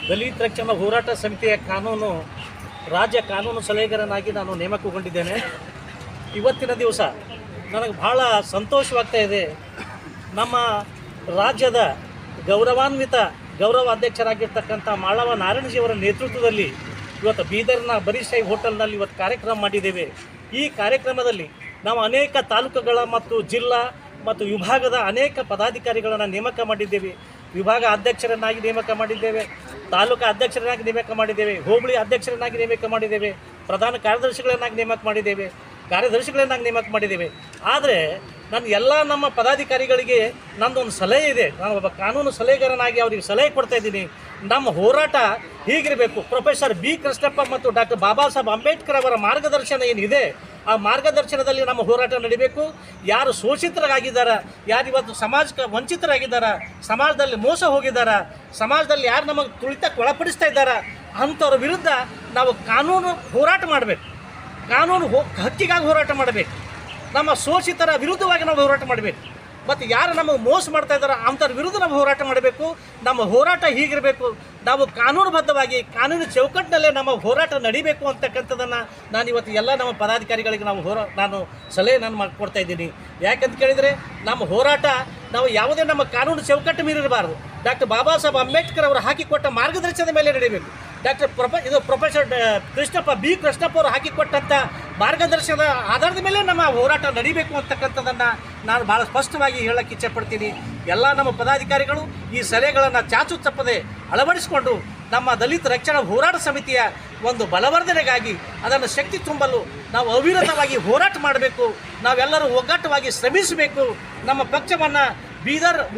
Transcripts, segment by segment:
ದಲಿತ ರಕ್ಷಣಾ ಹೋರಾಟ ಸಮಿತಿಯ ರಾಜ್ಯ ಕಾನೂನು ಸಲಹೆಗಾರನಾಗಿ ನಾನು ನೇಮಕಗೊಂಡಿದ್ದೇನೆ. ಇವತ್ತಿನ ದಿವಸ ನನಗೆ ಬಹಳ ಸಂತೋಷವಾಗ್ತಾ ಇದೆ. ನಮ್ಮ ರಾಜ್ಯದ ಗೌರವಾನ್ವಿತ ಗೌರವ ಅಧ್ಯಕ್ಷರಾಗಿರ್ತಕ್ಕಂಥ ಮಾಳವ ನಾರಾಯಣಜಿಯವರ ನೇತೃತ್ವದಲ್ಲಿ ಇವತ್ತು ಬೀದರ್ನ ಬರೀಶಾಹಿ ಹೋಟೆಲ್ನಲ್ಲಿ ಇವತ್ತು ಕಾರ್ಯಕ್ರಮ ಮಾಡಿದ್ದೇವೆ. ಈ ಕಾರ್ಯಕ್ರಮದಲ್ಲಿ ನಾವು ಅನೇಕ ತಾಲೂಕುಗಳ ಮತ್ತು ಜಿಲ್ಲಾ ಮತ್ತು ವಿಭಾಗದ ಅನೇಕ ಪದಾಧಿಕಾರಿಗಳನ್ನು ನೇಮಕ ಮಾಡಿದ್ದೇವೆ. ವಿಭಾಗ ಅಧ್ಯಕ್ಷರನ್ನಾಗಿ ನೇಮಕ ಮಾಡಿದ್ದೇವೆ, ತಾಲೂಕು ಅಧ್ಯಕ್ಷರನ್ನಾಗಿ ನೇಮಕ ಮಾಡಿದ್ದೇವೆ, ಹೋಬಳಿ ಅಧ್ಯಕ್ಷರನ್ನಾಗಿ ನೇಮಕ ಮಾಡಿದ್ದೇವೆ, ಪ್ರಧಾನ ಕಾರ್ಯದರ್ಶಿಗಳನ್ನಾಗಿ ನೇಮಕ ಮಾಡಿದ್ದೇವೆ, ಕಾರ್ಯದರ್ಶಿಗಳನ್ನಾಗಿ ನೇಮಕ ಮಾಡಿದ್ದೇವೆ. ಆದರೆ ನಮ್ಮ ಪದಾಧಿಕಾರಿಗಳಿಗೆ ನಂದೊಂದು ಸಲಹೆ ಇದೆ. ನಾನು ಒಬ್ಬ ಕಾನೂನು ಸಲಹೆಗಾರನಾಗಿ ಅವರಿಗೆ ಸಲಹೆ ಕೊಡ್ತಾ ಇದ್ದೀನಿ. ನಮ್ಮ ಹೋರಾಟ ಹೀಗಿರಬೇಕು. ಪ್ರೊಫೆಸರ್ ಬಿ ಕೃಷ್ಣಪ್ಪ ಮತ್ತು ಡಾಕ್ಟರ್ ಬಾಬಾ ಸಾಹೇಬ್ ಅಂಬೇಡ್ಕರ್ ಅವರ ಮಾರ್ಗದರ್ಶನ ಏನಿದೆ, ಆ ಮಾರ್ಗದರ್ಶನದಲ್ಲಿ ನಮ್ಮ ಹೋರಾಟ ನಡೀಬೇಕು. ಯಾರು ಶೋಷಿತರಾಗಿದ್ದಾರೆ, ಯಾರು ಇವತ್ತು ಸಮಾಜಕ್ಕೆ ವಂಚಿತರಾಗಿದ್ದಾರೆ, ಸಮಾಜದಲ್ಲಿ ಮೋಸ ಹೋಗಿದ್ದಾರೆ, ಸಮಾಜದಲ್ಲಿ ಯಾರು ನಮಗೆ ತುಳಿತಕ್ಕೆ ಒಳಪಡಿಸ್ತಾ ಇದ್ದಾರೆ, ಅಂಥವ್ರ ವಿರುದ್ಧ ನಾವು ಕಾನೂನು ಹೋರಾಟ ಮಾಡಬೇಕು. ಕಾನೂನು ಹಕ್ಕಿಗಾಗಿ ಹೋರಾಟ ಮಾಡಬೇಕು. ನಮ್ಮ ಶೋಷಿತರ ವಿರುದ್ಧವಾಗಿ ನಾವು ಹೋರಾಟ ಮಾಡಬೇಕು. ಮತ್ತು ಯಾರು ನಮಗೆ ಮೋಸ ಮಾಡ್ತಾ ಇದ್ದಾರೆ ಅಂಥವ್ರ ವಿರುದ್ಧ ನಾವು ಹೋರಾಟ ಮಾಡಬೇಕು. ನಮ್ಮ ಹೋರಾಟ ಹೀಗಿರಬೇಕು. ನಾವು ಕಾನೂನುಬದ್ಧವಾಗಿ ಕಾನೂನು ಚೌಕಟ್ಟಿನಲ್ಲೇ ನಮ್ಮ ಹೋರಾಟ ನಡಿಬೇಕು ಅಂತಕ್ಕಂಥದ್ದನ್ನು ನಾನು ಇವತ್ತು ಎಲ್ಲ ನಮ್ಮ ಪದಾಧಿಕಾರಿಗಳಿಗೆ ನಾನು ಸಲಹೆ ಕೊಡ್ತಾ ಇದ್ದೀನಿ. ಯಾಕಂತ ಕೇಳಿದರೆ ನಮ್ಮ ಹೋರಾಟ ನಾವು ಯಾವುದೇ ನಮ್ಮ ಕಾನೂನು ಚೌಕಟ್ಟು ಮೀರಿರಬಾರ್ದು. ಡಾಕ್ಟರ್ ಬಾಬಾ ಸಾಹೇಬ್ ಅಂಬೇಡ್ಕರ್ ಅವರು ಹಾಕಿಕೊಟ್ಟ ಮಾರ್ಗದರ್ಶನದ ಮೇಲೆ ನಡೀಬೇಕು. ಪ್ರೊಫೆಸರ್ ಬಿ ಕೃಷ್ಣಪ್ಪ ಅವರು ಹಾಕಿಕೊಟ್ಟಂಥ ಮಾರ್ಗದರ್ಶನದ ಆಧಾರದ ಮೇಲೆ ನಮ್ಮ ಹೋರಾಟ ನಡೀಬೇಕು ಅಂತಕ್ಕಂಥದ್ದನ್ನು ನಾನು ಭಾಳ ಸ್ಪಷ್ಟವಾಗಿ ಹೇಳಕ್ಕೆ ಇಚ್ಛೆಪಡ್ತೀನಿ. ಎಲ್ಲ ನಮ್ಮ ಪದಾಧಿಕಾರಿಗಳು ಈ ಸಲಹೆಗಳನ್ನು ಚಾಚು ತಪ್ಪದೆ ಅಳವಡಿಸಿಕೊಂಡು ನಮ್ಮ ದಲಿತ ರಕ್ಷಣಾ ಹೋರಾಟ ಸಮಿತಿಯ ಒಂದು ಬಲವರ್ಧನೆಗಾಗಿ ಅದನ್ನು ಶಕ್ತಿ ತುಂಬಲು ನಾವು ಅವಿರತವಾಗಿ ಹೋರಾಟ ಮಾಡಬೇಕು. ನಾವೆಲ್ಲರೂ ಒಗ್ಗಟ್ಟವಾಗಿ ಶ್ರಮಿಸಬೇಕು. ನಮ್ಮ ಪಕ್ಷವನ್ನು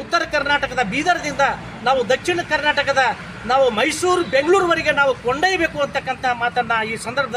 ಉತ್ತರ ಕರ್ನಾಟಕದ ಬೀದರ್ದಿಂದ ನಾವು ದಕ್ಷಿಣ ಕರ್ನಾಟಕದ ನಾವು ಮೈಸೂರು ಬೆಂಗಳೂರುವರೆಗೆ ನಾವು ಕೊಂಡೊಯ್ಯಬೇಕು ಅಂತಕ್ಕಂಥ ಮಾತನ್ನು ಈ ಸಂದರ್ಭದಲ್ಲಿ